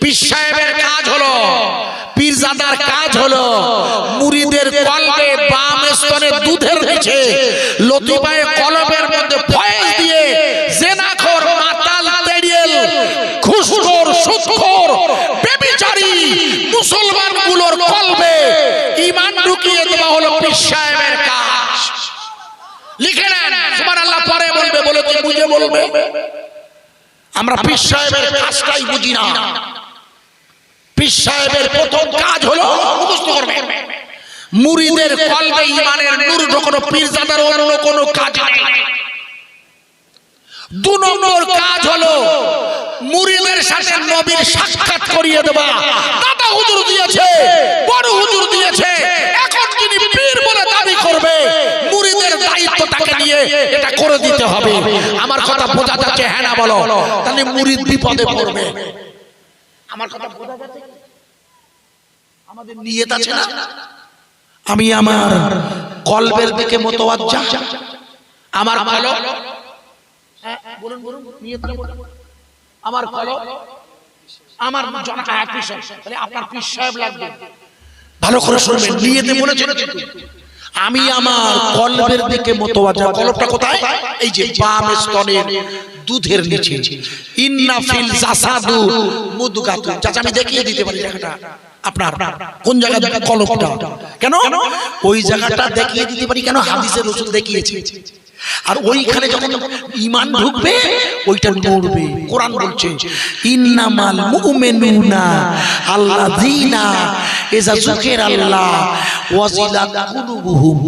পীর সাহেবের কাজ হলো, পীরজাদার কাজ হলো মুরিদের কলবে বাম স্তনে দুধের নিচে লতিফায়ে কলবের মধ্যে ফয়েজ দিয়ে জিনাখোর, মাতাল, তেড়িয়েল, ঘুষখোর, সুদখোর, ব্যভিচারী মুসলমানগুলোর কলবে ঈমান ঢুকিয়ে দেওয়া হলো পীর সাহেবের কাজ। লিখে নেন, সুবহানাল্লাহ পরে বলবে, বলে তো বুঝে বলবে। আমরা পীর সাহেবের কাজটাই বুঝি না। পীর সাহেবের প্রথম কাজ হলো মুখস্থ করবে, মুরিদের কলবে ঈমানের নূর ঢোকানো, পীরজাদার অন্য কোনো কাজ নেই। 2 নম্বর কাজ হলো মুরিদের সাথে নবীর সাক্ষাৎ করিয়ে দেওয়া। দাদা হুজুর দিয়েছে, বড় হুজুর দিয়েছে, এখন যিনি পীর বলে দাবি করবে মুরিদের দায়িত্ব তাকে নিয়ে এটা করে দিতে হবে। আমার কথা বোঝা যাচ্ছে? হ্যাঁ না বলো, তাহলে মুরিদ বিপদে পড়বে। আমার কথা বোঝা যাচ্ছে? আমাদের নিয়ত আছে না, আমি আমার কলবের দিকে মুতাওয়াজ্জা, আমার কলব, বলুন বলুন, নিয়তটা বলুন, আমার কলব, আমার জনতা পীর সাহেব, তাহলে আপনার পীর সাহেব লাগবে। ভালো করে শুনবেন, নিয়তে বলেছেন আমি আমার কলবের দিকে মুতাওয়াজ্জা। কলবটা কোথায়? এই যে বাম স্তনের দুধের নিচে। ইন্না ফিল জাসাদু মুদগাতু। চাচা আমি দেখিয়ে দিতে পারি জায়গাটা আপনার কোন জায়গা, কলবটা কেন ওই জায়গাটা দেখিয়ে দিতে পারি কেন, হাদিসে রাসূল দেখিয়েছে। আর ওইখানে যখন ঈমান ঢুকবে ওইটা নড়বে। কোরআন বলছে ইন্নামাল মুমিনুনা আল্লাযীনা ইযা যুকিরাল্লাহ ওয়াজিলাত কুলুবুহুম।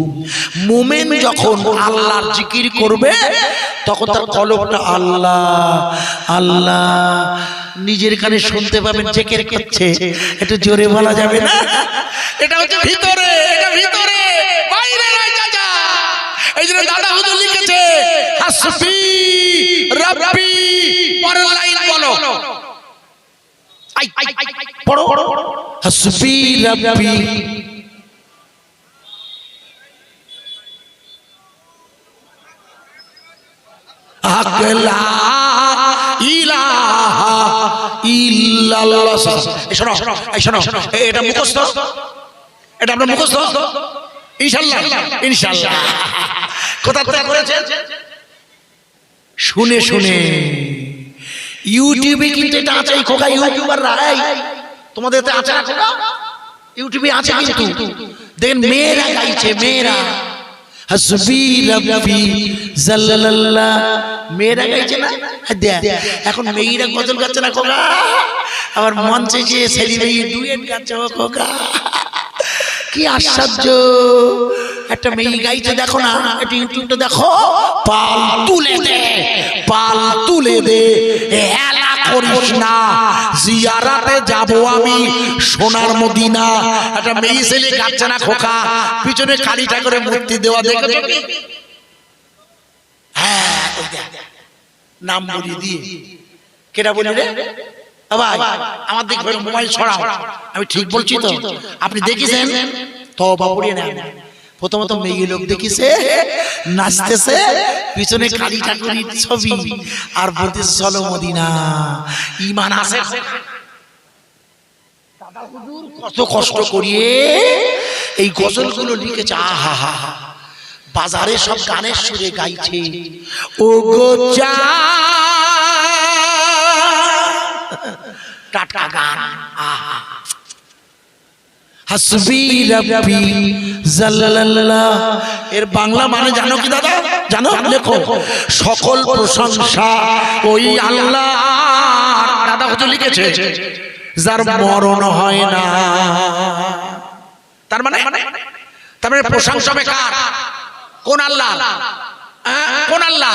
মুমিন যখন আল্লাহর জিকির করবে তখন তার কলবটা আল্লাহ আল্লাহ, নিজের কানে শুনতে পাবেন জিকির করছে, একটু জোরে বলা যাবে না? এটা হচ্ছে ভিতরে, এটা ভিতরে, বাইরে নয় চাচা। এই জন্য দাদা হুজুর লিখেছে হাসবি রাব্বি, পরের লাইন বলো, পড়ো, হাসবি রাব্বি আকলা ইলাহা ইল্লাল্লাহ। এই শোনো, এই শোনো, এটা মুখস্থ, এটা আপনার মুখস্থ ইনশাআল্লাহ, ইনশাআল্লাহ। কোথা থেকে করেছেন? শুনে শুনে। ইউটিউবে কিন্তু এটা আছে, খোকা ইউটিউবাররা, তোমাদের এতে আছে না খোকা? ইউটিউবে আছে কিন্তু দেখেন মেয়েরা গাইছে, মেয়েরা হাসবি রাব্বি জাল্লাল্লাহ, মেয়েরা গাইছে না? এখন মেয়েরা গজল গাচ্ছে না খোকা, আবার মঞ্চে যে ছেলে মেয়ে ডুয়েট গাচ্ছে খোকা। কি আশ্চর্য, একটা মেয়ে গাইছে দেখো না, এটা ইউটিউবটা দেখো। পাল তুলে দে, পাল তুলে দে, হেলা করিস না, জিয়ারাতে যাব আমি সোনার মদিনা। একটা মেয়ে ছেলে গাচ্ছে না খোকা, পিছনে কালী ঠাকুরের মূর্তি দেওয়া দেখেছো? হ্যাঁ, নাম বলি দিয়ে কেটা বলি রে ভাই, আমার দিকে মোবাইল ছড়াও, আমি ঠিক বলছি তো? আপনি দেখেছেন তওবা পড়িয়ে নেন। প্রথমত মেয়ে লোক দেখিছে নাচতেছে, পিছনে কালী ঠাকুরের ছবি, আর বলতেছে চলো মদিনা। ঈমান আছে? দাদা হুজুর কত কষ্ট করিয়ে এই গজলগুলো লিখেছে। আহা হা হা, বাজারে সব গানের সুরে গাইছে। ও গো চা টাটা গান, আহা। হাসবি রাব্বি জাল্লাল্লাহ, এর বাংলা মানে জানো কি দাদা? জানো? লেখো, সকল প্রশংসা ওই আল্লাহ। দাদা হুজুর লিখেছে যার মরণ হয় না। তার মানে প্রশংসা হবে কার? কোন আল্লাহ? কোন আল্লাহ?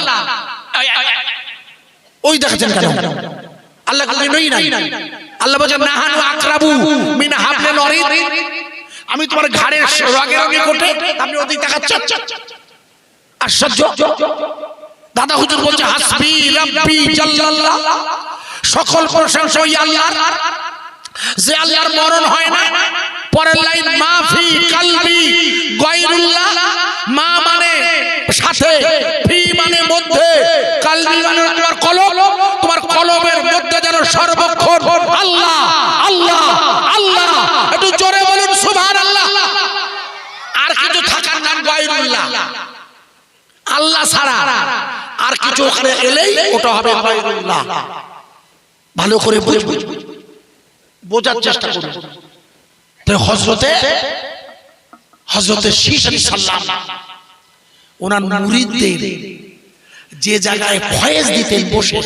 ওই দেখেছেন কেন? আল্লাহ নই নাই। আল্লাহ বলেন নাহানু আকরাবু মিন হাবলিল ওয়ারিদ, আমি তোমার ঘাড়ের রগে রগে কোটে, আপনি ওদিকে তাকাচ্ছেন। আশ্চর্য। দাদা হুজুর বলছে হাসবি রাব্বি জাল্লাল্লাহ, সকল প্রশংসা ওই আল্লাহর, যে আল্লাহর মরণ হয় না। পরের লাইন মাফি কালবি গায়রুল্লাহ, মা মানে সাথে, ফি মানে মধ্যে, কালবি মানে তোমার কলব, তোমার কলবের মধ্যে যেন সর্বক্ষণ আল্লাহ আল্লাহ ছাড়া আর কিছু ওখানে এলেই ওটা হবে গায়রুল্লাহ। ভালো করে বোঝার চেষ্টা করুন। তো হযরতে শীশ সাল্লাল্লাহু ওনার মুরিদদের যে জায়গায় ফয়েজ দিতেন বসে,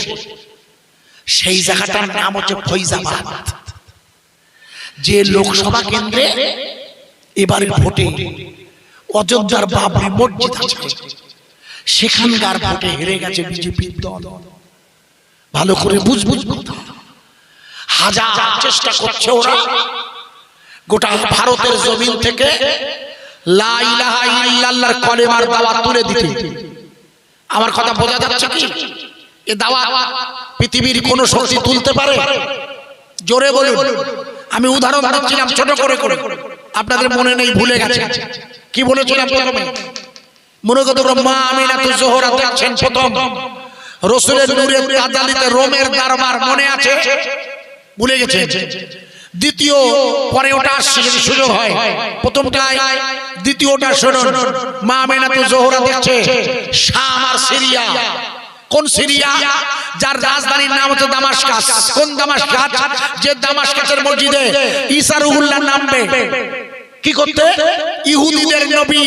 সেই জায়গাটার নাম হচ্ছে ফৈজাবাদ। যে লোকসভা কেন্দ্রে এবারে ভোটে অযোধ্যার বাবরি মসজিদ আছে, সেখানকার ভোটে হেরে গেছে বিজেপির দল। ভালো করে বুঝবুঝ হাজার চেষ্টা করছে ওরা গোটা ভারতের জমিন থেকে লা ইলাহা ইল্লাল্লাহর কলেমার দাওয়াত তুলে দিতে। আমার কথা বোঝা যাচ্ছে কি? এই দাওয়াত পৃথিবীর কোন শক্তি তুলতে পারে? জোরে বলুন। আমি উদাহরণ দিচ্ছিলাম ছোট করে করে, আপনাদের মনে নেই, ভুলে গেছে। কি বলেছিলাম প্রথমে? মনে করতে মা আমিনাতুজ জোহরা দেখছেন প্রথম রাসূলের নূরের তাজালিতে রোমের দরবার, মনে আছে? ভুলে গেছে। দ্বিতীয় পরে ওটা সুযোগ হয়, প্রথমটাই দ্বিতীয়টা শুনুন। মা আমিনাতুজ জোহরা দেখছে শাম আর সিরিয়া। কোন সিরিয়া? যার রাজধানীর নাম হচ্ছে দামাশকাস। কোন দামাশকাস? যে দামাশকাসের মসজিদে ঈসা রুহুল্লাহ নামবে কি করতে? ইহুদিদের নবী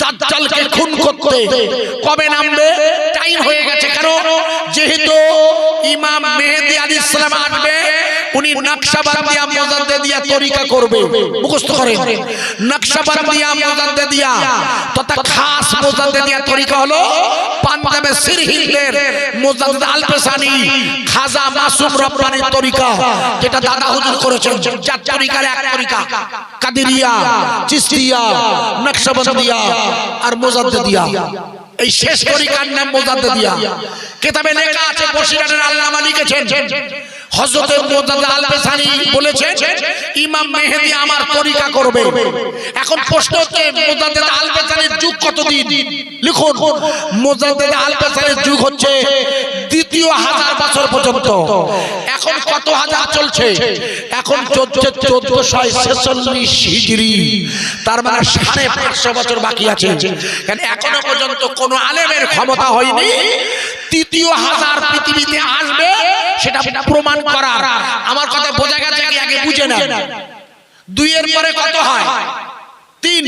দাজ্জালকে খুন করতে। কবে নামবে? টাইম হয়ে গেছে। কেন? যেহেতু ইমাম মেহেদী আলাইহিস সালাম আসবে, উনি নকশবন্দিয়া মুজাদ্দিদিয়া তরিকা করবে। মুখস্থ করেন, নকশবন্দিয়া মুজাদ্দিদিয়া তথা খাস মুজাদ্দিদিয়া তরিকা হলো পাঞ্জাবের সিরহিন্দের মুজাদ্দিদ আল-পেশানি খাজা মাসুম রব্বানির তরিকা, যেটা দাদা হুজুর করেছেন। চার তরিকার এক তরিকা কাদেরিয়া, চিশতিয়া, নকশবন্দিয়া আর মুজাদ্দিদিয়া। এই শেষ তরিকার নাম মুজাদ্দিদিয়া। কিতাবে লেখা আছে, বসিরানের আল্লামা লিখেছেন, হযরত মুজাদ্দিদ আল-পেশানি বলেছেন ইমাম মেহেদী আমার তরিকা করবে। এখন প্রশ্ন হচ্ছে মুজাদ্দিদ আল-পেশানির যুগ কতদিন? লিখুন, মুজাদ্দিদ আল-পেশানির যুগ হচ্ছে দ্বিতীয় 1000 বছর পর্যন্ত। এখন কত হাজার চলছে? এখন চলছে 1446 হিজরি। তার মানে 550 বছর বাকি আছে। কারণ এখনো পর্যন্ত কোন আলেমের ক্ষমতা হয়নি তৃতীয় 1000 পৃথিবীতে আসবে সেটা প্রমাণ করার। আমার কথা বোঝা গেছে কি? আগে বুঝে না। 2 এর পরে কত হয়? 3।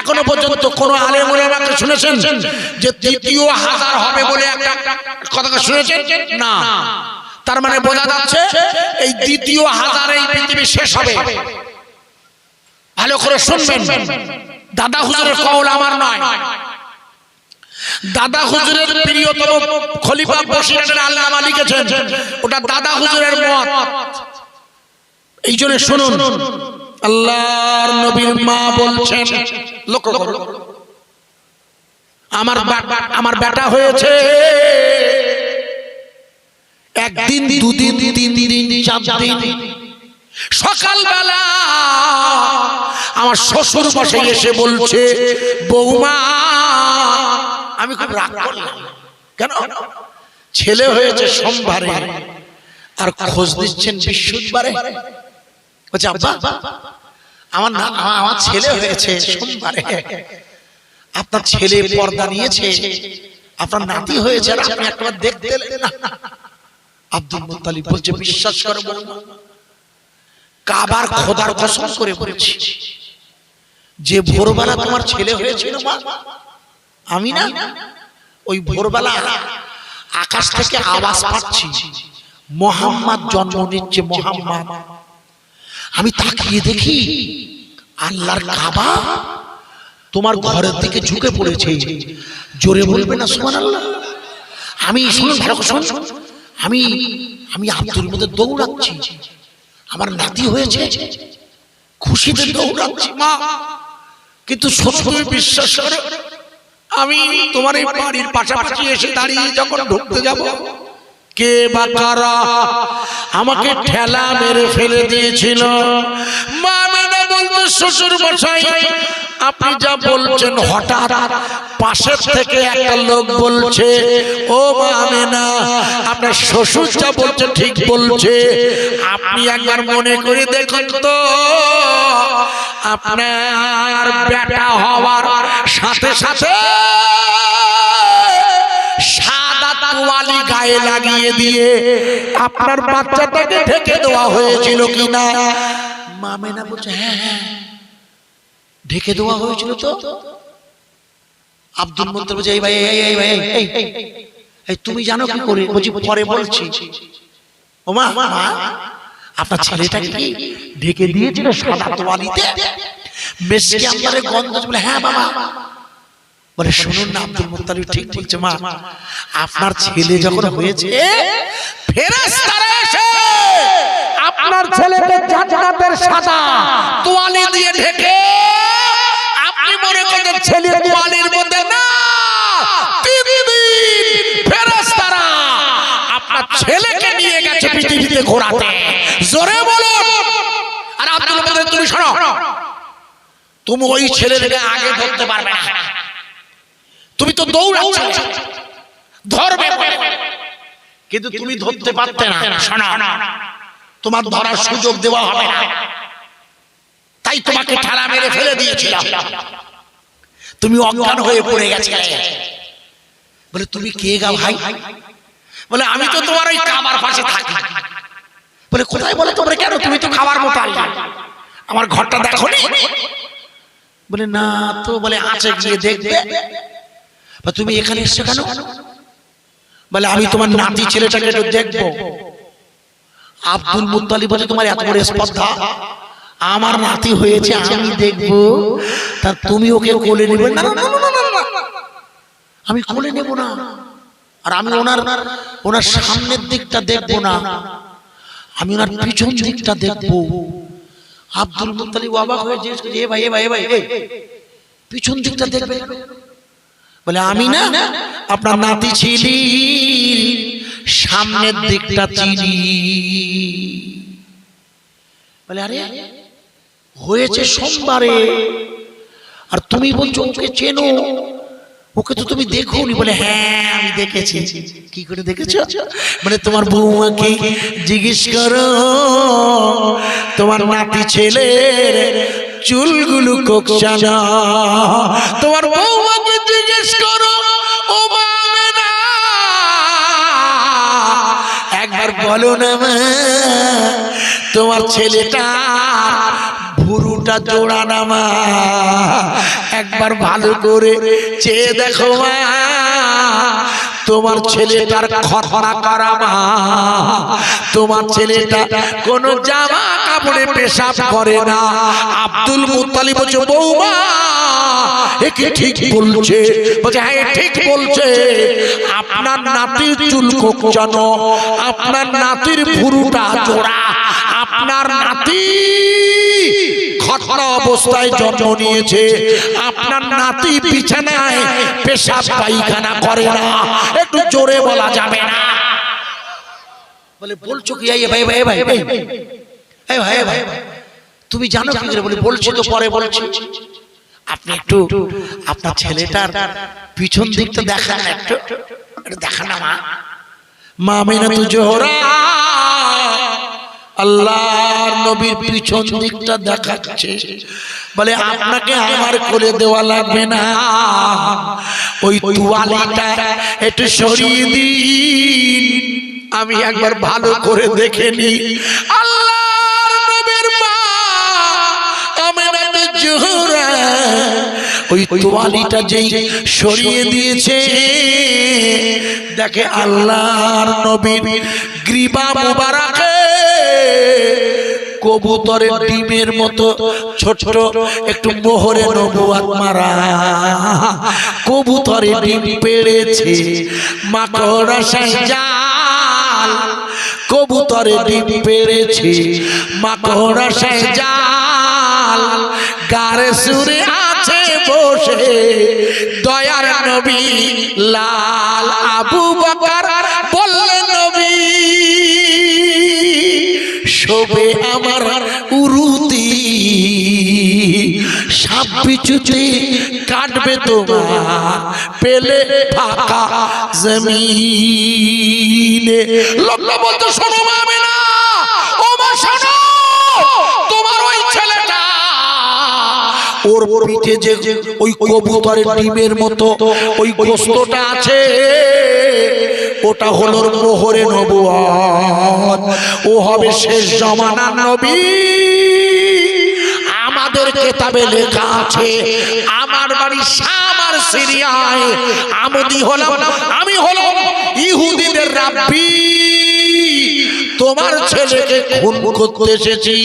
এখনো পর্যন্ত কোন আলেম ওলামাকে শুনেছেন যে তৃতীয় 1000 হবে বলে একটা কথা শুনেছেন? না। তার মানে বোঝা যাচ্ছে এই দ্বিতীয় 1000 এই পৃথিবী শেষ হবে। ভালো করে শুনবেন, দাদা হুজুরের কওল আমার নয়। দাদা হুজুরের প্রিয়তম খলিফা বসিরানের আল্লামা লিখেছেন, ওটা দাদা হুজুরের মত। এই জন্য শুনুন, আল্লাহর নবীর মা বলছেন, লক্ষ্য করুন, আমার বেটা হয়েছে একদিন, দুদিন, 3 দিন, 4 দিন। সকালবেলা আমার শ্বশুর মশাই এসে বলছে, বৌমা, আমি খুব রাগ করলাম। কেন? ছেলে হয়েছে সোমবারে আর খোঁজ দিচ্ছেন বৃহস্পতিবারে। বলছে, আব্বা, আমার ছেলে হয়েছে সোমবারে, আপনার ছেলে পর্দা নিয়েছে, আপনার নাতি হয়েছে, আর আপনি একবার দেখতে এলেন না। আব্দুল মুত্তালিব বলছে, বিশ্বাস করো বৌমা, কাবার খোদার কসম করে বলছি, যে ভোরবেলা তোমার ছেলে হয়েছিল মা, আমি না ওই ভোরবেলা আকাশ থেকে আওয়াজ পাচ্ছি, মুহাম্মদ জন্ম নিচ্ছে, মুহাম্মদ। আমি তাকিয়ে দেখি আল্লাহর কাবা তোমার ঘরের দিকে ঝুঁকে পড়েছে। জোরে বলবে না সুবহানাল্লাহ? আমি শুনুন, ভালো করে শুনুন, আমি আব্দুল মধ্যে দৌড়াচ্ছি, আমার নাতি হয়েছে, খুশিতে দৌড়াচ্ছি মা। কিন্তু সত্যি বিশ্বাস করো, আমি তোমার এই বাড়ির পাশাপাশি এসে দাঁড়িয়ে যখন ঢুকতে যাব, কে বা কারা আমাকে ঠেলা মেরে ফেলে দিয়েছিল। মা মেনা বলতে, শ্বশুর মশাই, আপনি যা বলছেন, হঠাৎ পাশের থেকে একটা লোক বলছে, ও মা মেনা, আপনার শ্বশুর যা বলছে ঠিক বলছে, আপনি একবার মনে করে দেখুন তো আপনার বেটা হওয়ার সাথে সাথে সাদা তোয়ালি গায়ে লাগিয়ে দিয়ে আপনার বাচ্চাটাকে ঢেকে দেওয়া হয়েছিল কিনা? মা মেনা বলছে হ্যাঁ হ্যাঁ ঢেকে দেওয়া হয়েছিল তো। আব্দুল মুত্তালিব বলছে এই ভাই এই ভাই এই তুমি জানো কি করে? বলছি পরে বলছি। ও মা আপনার ছেলেটাকে কি ঢেকে দিয়েছিল সাদা তোয়ালিতে? মেসকে আমারে গন্ধ বলে হ্যাঁ বাবা। বলে শুনুন না আব্দুল মুত্তালিব ঠিক বলছে মা, আপনার ছেলে যখন হয়েছে ফেরেশতারা এসে আপনার ছেলেকে জান্নাতের সাদা তোয়ালি দিয়ে ঢেকে আপনি মনে করেন ছেলে তোয়ালির মধ্যে না, 3 দিন ফেরেশতারা আপনার ছেলেকে নিয়ে গেছে পৃথিবীতে ঘোরাতে। জোরে বলুন। আর আব্দুল মুত্তালিব তুমি শোনো, তুমি ওই ছেলেটাকে আগে ধরতে পারবে না, তুমি তো দৌড়াচ্ছ ধরবে কিন্তু তুমি ধরতে পারতে না। শোনো তোমার ধরার সুযোগ দেওয়া হবে না, তাই তোমাকে ঠাড়া মেরে ফেলে দিয়েছিল, তুমি অজ্ঞান হয়ে পড়ে গেছিলে। বলে তুমি কে গা ভাই? বলে আমি তো তোমার ওই কাবার পাশে থাকি। বলে কোথায়? বলে তোমরা কেন? তুমি তো খাবার মতো আমার ঘরটা দেখো নি? বলে না তো। বলে আছে গিয়ে দেখবে। তুমি এখানে এসছো কেন? বলে আমি তোমার নাতি ছেলেটাকে একটু দেখবো। আব্দুল মুত্তালিব বলে তোমার এত বড় স্পর্ধা, আমার নাতি হয়েছে আমি দেখবো, তা তুমি ওকে কোলে নেবে? না না না না, আমি কোলে নেব না, আর আমি ওনার সামনের দিকটা দেখবো না, আমি ওনার পিছন দিকটা দেখবো। আব্দুল মুত্তালিব অবাক হয়ে জিজ্ঞেস করছে এ ভাই এ ভাই এ ভাই পিছন দিকটা দেখবে? বলে আমি না আপনার নাতি ছিলি, সামনের দিকটা চিনি। বলে আরে হয়েছে সোমবারে, আর তুমি বলছো ওকে চেনো, ওকে তো তুমি দেখোনি। বলে হ্যাঁ আমি দেখেছি। কি করে দেখেছো? মানে তোমার বৌমাকে জিজ্ঞেস করো, তোমার নাতি ছেলের চুলগুলো কোকচা না। তোমার বৌমাকে জিজ্ঞেস করো, ও মা মেনা একবার বলো না মা, তোমার ছেলেটা ভুরুটা জোড়া না মা, একবার ভালো করে চেয়ে দেখো মা, তোমার ছেলেটার খতনা করা মা, তোমার ছেলেটা কোন জামা কাপড়ে পেশাব করে না। আব্দুল মুত্তালিব বলছে বৌমা একে ঠিক বলছে। বলছে হ্যাঁ ঠিক বলছে, আপনার নাতির চুল কোকচানো, আপনার নাতির ভুরুটা জোড়া, আপনার নাতি খতনা অবস্থায় জন্ম নিয়েছে, আপনার নাতি বিছানায় পেশাব পায়খানা করে না। একটু জোরে বলা যাবে না? বলে বলছো কি? এই ভাই ভাই ভাই এই ভাই ভাই তুমি জানো কি করে? বলে বলছি তো পরে বলছি। আপনি একটু আপনার ছেলেটার পিছন দিকটা দেখান, একটু দেখান না মা। মা মেনাতু জোহরা আল্লাহর নবীর পিছন দিকটা দেখাচ্ছে। বলে আপনাকে আমার কোলে দেওয়া লাগবে না, ওই তোয়ালিটা একটু সরিয়ে দিন, আমি একবার ভালো করে দেখে নি। আল্লাহর নবীর মা আমিনাতুজ জোহরা ওই তোয়ালিটা যেই সরিয়ে দিয়েছে, দেখে আল্লাহর নবীর গ্রীবা মুবারাকে কবুতরের ডিমের মতো ছোট একটু মোহরে নবুয়াত মারা, কবুতরের ডিম পেড়েছে মাকড়সার জাল, কবুতরের ডিম পেড়েছে মাকড়সার জাল, গারে সুরে আছে বসে দয়ার নবী লাল আবু বকর বললেন নবী শোবে আমার উরুতি, সাপ বিচুতে কাটবে তোমার পেলে ফাঁকা জমিনে। লোক বলতো শোনো মা আমিনা, ও মা শোনো, তোমার ওই ছেলেটা ওর পিঠে যে ওই কবুতরের ডিমের মতো ওই গোস্তটা আছে, ওটা হলো মোহরে নবুয়ত। ও হবে শেষ জামানার নবী। আমাদের কিতাবে লেখা আছে, আমার বাড়ি শাম আর সিরিয়ায়, আমি হলাম ইহুদিদের রাব্বি, তোমার ছেলেকে খুন করতে এসেছি।